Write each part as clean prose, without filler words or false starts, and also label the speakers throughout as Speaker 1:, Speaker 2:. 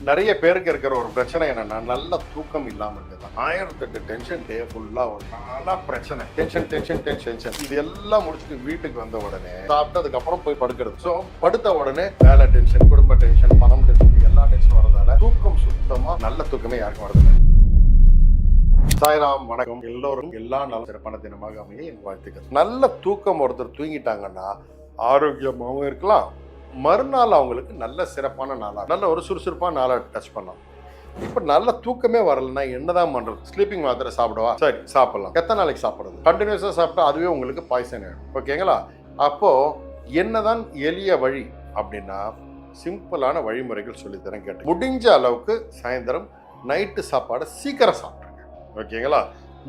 Speaker 1: நிறைய பேருக்கு இருக்கிற ஒரு பிரச்சனை என்னன்னா நல்ல தூக்கம் இல்லாம இருக்குது. 1008 டென்ஷன் டே ஃபுல்லா ஒரு நாளா பிரச்சனை. டென்ஷன் இது எல்லாம் முடிச்சுட்டு வீட்டுக்கு வந்த உடனே சாப்பிட்டதுக்கு அப்புறம் போய் படுக்கிறது. ஸோ படுத்த உடனே வேலை டென்ஷன், குடும்ப டென்ஷன், பணம் டென்ஷன், எல்லா டென்ஷன் வரதால தூக்கம் சுத்தமா நல்ல தூக்கமே யாருக்கும் வரதில்லை. சாய்ராம், வணக்கம். எல்லோரும் எல்லா நாளும் சிறப்பான தினமாக அமைய என் வாழ்த்துக்கள். நல்ல தூக்கம் ஒருத்தர் தூங்கிட்டாங்கன்னா ஆரோக்கியமாகவும் இருக்கலாம். மறுநாள் அவங்களுக்கு நல்ல சிறப்பான நாளாக, நல்ல ஒரு சுறுசுறுப்பான நாளாக டச் பண்ணலாம். இப்போ நல்ல தூக்கமே வரலன்னா என்னதான் பண்ணுறது? ஸ்லீப்பிங் மாத்திரை சாப்பிடவா? சரி, சாப்பிடலாம். எத்தனை நாளைக்கு சாப்பிட்றது? கண்டினியூஸாக சாப்பிட்டா அதுவே உங்களுக்கு பாய்சன் ஆகிடும். ஓகேங்களா? அப்போது என்னதான் எளிய வழி அப்படின்னா சிம்பிளான வழிமுறைகள் சொல்லித்தரேன் கேட்டு. முடிஞ்ச அளவுக்கு சாயந்தரம் நைட்டு சாப்பாடை சீக்கிரம் சாப்பிட்ருங்க. ஓகேங்களா?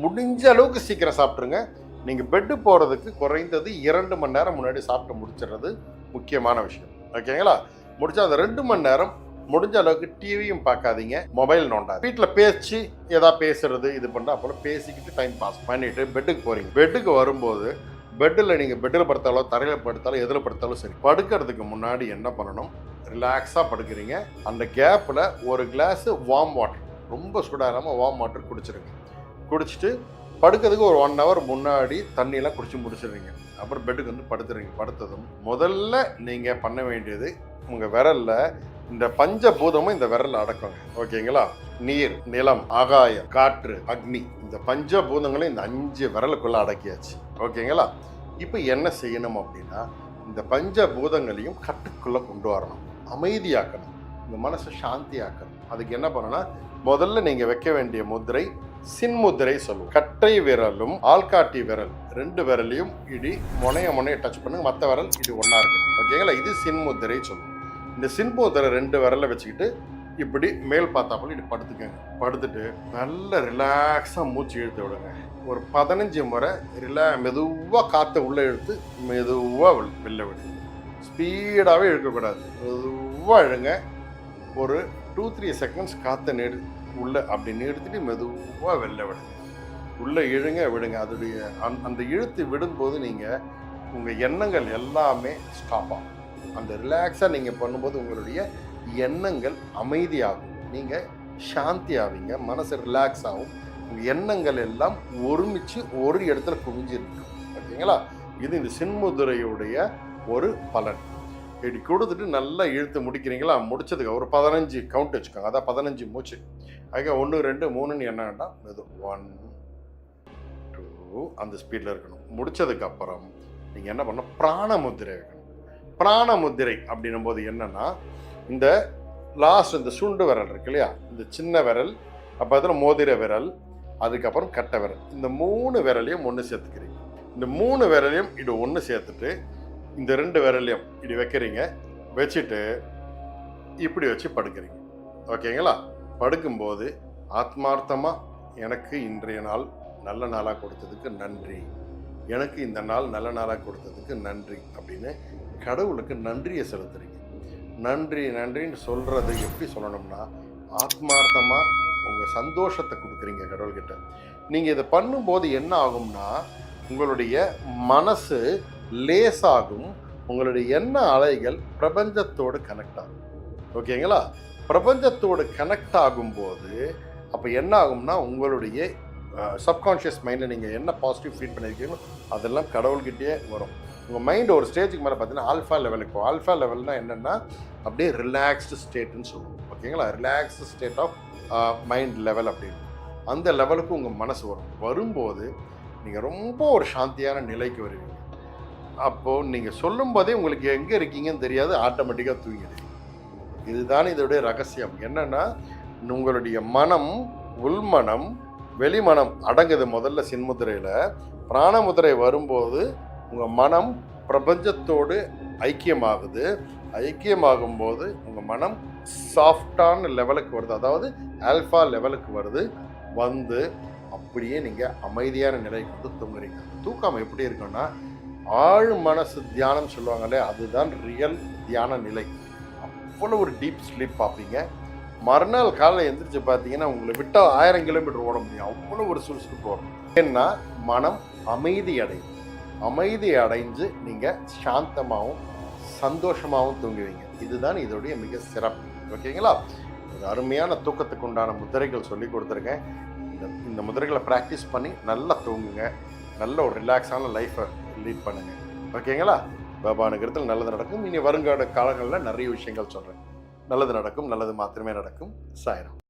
Speaker 1: முடிஞ்ச அளவுக்கு சீக்கிரம் சாப்பிட்ருங்க. நீங்கள் பெட்டு போகிறதுக்கு குறைந்தது 2 மணி நேரம் முன்னாடி சாப்பிட்டு முடிச்சிடுறது முக்கியமான விஷயம். ஓகேங்களா? முடிச்சா அந்த 2 மணி நேரம் முடிஞ்ச அளவுக்கு டிவியும் பார்க்காதீங்க, மொபைல் நோண்டாது. வீட்டில் பேச்சு ஏதாவது பேசுறது இது பண்ணா அப்புறம் பேசிக்கிட்டு டைம் பாஸ் பண்ணிட்டு பெட்டுக்கு போறீங்க. பெட்டுக்கு வரும்போது பெட்டில் நீங்கள் பெட்டில் படுத்தாலோ தரையில் படுத்தாலோ எதில் படுத்தாலும் சரி, படுக்கிறதுக்கு முன்னாடி என்ன பண்ணணும்? ரிலாக்ஸாக படுக்கிறீங்க. அந்த கேப்பில் ஒரு கிளாஸ் வார்ம் வாட்டர், ரொம்ப சூடாக இல்லாமல் வார்ம் வாட்டர் குடிச்சிருங்க. குடிச்சிட்டு படுக்கிறதுக்கு ஒரு 1 ஹவர் முன்னாடி தண்ணியெல்லாம் குடிச்சு முடிச்சிடுறீங்க. அப்புறம் பெட்டுக்கு வந்து படுத்துறீங்க. படுத்ததும் முதல்ல நீங்கள் பண்ண வேண்டியது, உங்கள் விரலில் இந்த பஞ்சபூதமும் இந்த விரலில் அடக்குங்க. ஓகேங்களா? நீர், நிலம், ஆகாயம், காற்று, அக்னி, இந்த பஞ்சபூதங்களும் இந்த 5 விரலுக்குள்ளே அடக்கியாச்சு. ஓகேங்களா? இப்போ என்ன செய்யணும் அப்படின்னா, இந்த பஞ்சபூதங்களையும் கட்டுக்குள்ளே கொண்டு வரணும், அமைதியாக்கணும், இந்த மனசை சாந்தியாக்கணும். அதுக்கு என்ன பண்ணணும்னா, முதல்ல நீங்கள் வைக்க வேண்டிய முத்திரை சின்முத்திரை சொல்லுவோம். கட்டை விரலும் ஆள்காட்டி விரல் 2 விரலையும் இடி முனைய டச் பண்ணுங்க. மற்ற விரல் இது ஒன்றா இருக்கு. ஓகேங்களா? இது சின்முத்திரை சொல்லுவோம். இந்த சின்முத்திரை 2 விரலை வச்சுக்கிட்டு இப்படி மேல் பார்த்தாப்புல இப்படி படுத்துக்கங்க. படுத்துட்டு நல்ல ரிலாக்ஸாக மூச்சு இழுத்து விடுங்க. ஒரு 15 முறை மெதுவாக காற்றை உள்ளே இழுத்து மெதுவாக வெளில விடுங்க. ஸ்பீடாகவே இழுக்கக்கூடாது, மெதுவாக இழுங்க. ஒரு 2-3 செகண்ட்ஸ் காற்றை உள்ள அப்படி நிறுத்திட்டு மெதுவாக வெளில விடுங்க. உள்ளே இழுங்க, விடுங்க. அதோடைய அந்த இழுத்து விடும்போது நீங்கள் உங்கள் எண்ணங்கள் எல்லாமே ஸ்டாப் ஆகும். அந்த ரிலாக்ஸாக நீங்கள் பண்ணும்போது உங்களுடைய எண்ணங்கள் அமைதியாகும், நீங்கள் சாந்தி ஆவீங்க, மனசு ரிலாக்ஸ் ஆகும். உங்கள் எண்ணங்கள் எல்லாம் ஒருமிச்சு ஒரு இடத்துல குவிஞ்சிருக்கும். ஓகேங்களா? இது இந்த சின்முதிரையுடைய ஒரு பலன். இப்படி கொடுத்துட்டு நல்லா இழுத்து முடிக்கிறீங்களா? முடிச்சதுக்கு ஒரு 15 கவுண்ட் வச்சுக்கோங்க. அதான் 15 மூச்சு. அதுக்கு 1 2 3ன்னு என்ன வேண்டாம், இது 1 2 அந்த ஸ்பீடில் இருக்கணும். முடிச்சதுக்கு அப்புறம் நீங்கள் என்ன பண்ணணும்? பிராணமுத்திரை வைக்கணும். பிராணமுத்திரை அப்படின்னும் போது என்னன்னா, இந்த லாஸ்ட் இந்த சுண்டு விரல் இருக்கு இல்லையா, இந்த சின்ன விரல், அப்போ அதில் மோதிர விரல், அதுக்கப்புறம் கட்டை விரல், இந்த 3 விரலையும் ஒன்று சேர்த்துக்கிறீங்க. இந்த 3 விரலையும் இது ஒன்று சேர்த்துட்டு இந்த 2 விரலையும் இப்படி வைக்கிறீங்க. வச்சுட்டு இப்படி வச்சு படுக்கிறீங்க. ஓகேங்களா? படுக்கும்போது ஆத்மார்த்தமாக எனக்கு இன்றைய நாள் நல்ல நாளாக கொடுத்ததுக்கு நன்றி, எனக்கு இந்த நாள் நல்ல நாளாக கொடுத்ததுக்கு நன்றி அப்படின்னு கடவுளுக்கு நன்றியை செலுத்துறீங்க. நன்றின்னு சொல்கிறது எப்படி சொல்லணும்னா, ஆத்மார்த்தமாக உங்கள் சந்தோஷத்தை கொடுக்குறீங்க கடவுள்கிட்ட. நீங்கள் இதை பண்ணும்போது என்ன ஆகும்னா, உங்களுடைய மனசு லேசாகும், உங்களுடைய எண்ண அலைகள் பிரபஞ்சத்தோடு கனெக்ட் ஆகும். ஓகேங்களா? பிரபஞ்சத்தோடு கனெக்ட் ஆகும்போது அப்போ என்ன ஆகும்னா, உங்களுடைய சப்கான்ஷியஸ் மைண்டில் நீங்கள் என்ன பாசிட்டிவ் ஃபீல் பண்ணியிருக்கீங்களோ அதெல்லாம் கடவுள்கிட்டே வரும். உங்கள் மைண்ட் ஒரு ஸ்டேஜுக்கு மேலே பார்த்தீங்கன்னா ஆல்ஃபா லெவலுக்கு போகும். ஆல்ஃபா லெவல்னால் என்னென்னா அப்படியே ரிலாக்ஸ்டு ஸ்டேட்டுன்னு சொல்லுவோம். ஓகேங்களா? Relaxed state of mind level அப்படின்னு அந்த லெவலுக்கு உங்கள் மனசு வரும். வரும்போது நீங்கள் ரொம்ப ஒரு சாந்தியான நிலைக்கு வருவீங்க. அப்போது நீங்கள் சொல்லும் போதே உங்களுக்கு எங்கே இருக்கீங்கன்னு தெரியாது, ஆட்டோமேட்டிக்காக தூங்கிடுவீங்க. இதுதான் இதோடைய ரகசியம். என்னென்னா, உங்களுடைய மனம், உள்மனம், வெளிமனம் அடங்குது முதல்ல சின்முத்திரையில். பிராணமுத்திரை வரும்போது உங்கள் மனம் பிரபஞ்சத்தோடு ஐக்கியமாகுது. ஐக்கியமாகும்போது உங்கள் மனம் சாஃப்டான லெவலுக்கு வருது, அதாவது ஆல்ஃபா லெவலுக்கு வருது. வந்து அப்படியே நீங்கள் அமைதியான நிலைக்கு வந்து தூங்குறீங்க. தூக்கம் எப்படி இருக்குன்னா, ஆழ் மனசு தியானம் சொல்லுவாங்களே, அதுதான் ரியல் தியான நிலை. அவ்வளோ ஒரு டீப் ஸ்லீப் பார்ப்பீங்க. மறுநாள் காலையில் எந்திரிச்சு பார்த்தீங்கன்னா உங்களை விட்டால் 1000 கிலோமீட்டர் ஓட முடியும், அவ்வளோ ஒரு சுறுசுறுப்பு வரும். ஏன்னா மனம் அமைதி அடையும். அமைதி அடைஞ்சு நீங்கள் சாந்தமாகவும் சந்தோஷமாகவும் தூங்குவீங்க. இதுதான் இதோடைய மிக சிறப்பு. ஓகேங்களா? ஒரு அருமையான தூக்கத்துக்கு உண்டான முதிரைகள் சொல்லி கொடுத்துருக்கேன். இந்த முதிரைகளை ப்ராக்டிஸ் பண்ணி நல்லா தூங்குங்க. நல்ல ஒரு ரிலாக்ஸான லைஃப்பை லீட் பண்ணுங்கள். ஓகேங்களா? பாபா அனுகிரகத்தில் நல்லது நடக்கும். இனி வருங்கால காலங்களில் நிறைய விஷயங்கள் சொல்கிறேன். நல்லது நடக்கும், நல்லது மாத்திரமே நடக்கும். சாய்ராம்.